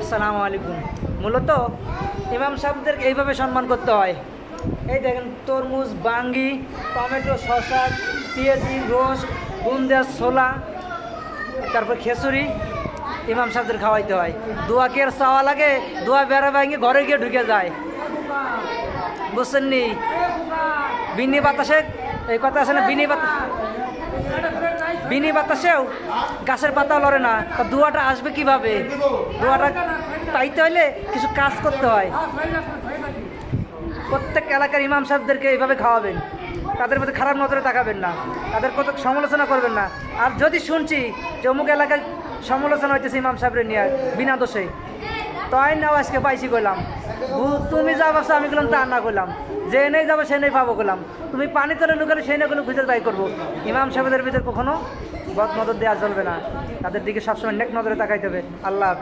আসসালামু আলাইকুম। মূলত ইমাম সাহেবদেরকে এইভাবে সম্মান করতে হয়। এই দেখেন, তরমুজ, বাঙ্গি, টমেটো, শসা, পেঁয়াজি, রোজ, বুন্দা, ছোলা, তারপর খিচুড়ি ইমাম সাহেবদের খাওয়াইতে হয়। দোয়া কি আর চাওয়া লাগে? দোয়া বেড়া ভাঙে ঘরে গিয়ে ঢুকে যায়, বুঝছেন নি? বিনি বাতাসে, এই কথা আছে না, বিনি বাতাসেও গাছের পাতা লড়ে না। তা দোয়াটা আসবে কিভাবে? দোয়াটা পাইতে হলে কিছু কাজ করতে হয়। প্রত্যেক এলাকার ইমাম সাহেবদেরকে এইভাবে খাওয়াবেন, তাদের মধ্যে খারাপ নজরে তাকাবেন না, তাদের কত সমালোচনা করবেন না। আর যদি শুনছি যে অমুক এলাকায় সমালোচনা হইতেছে ইমাম সাহেবের নিয়ে বিনা দোষে, তাই নাও আজকে পাইছি করলাম। তুমি যা ভাবছো আমি করলাম তা না করলাম, যে নেই যাবো সে নেই পাবো করলাম। তুমি পানি তলে লুকালে সেই না কোনো খুঁজে বাই করবো। ইমাম সাহেবদের ভিতরে কখনো বদ নজর দেওয়া চলবে না, তাদের দিকে সবসময় নেক নজরে তাকাইতে হবে। আল্লাহ হাফেজ।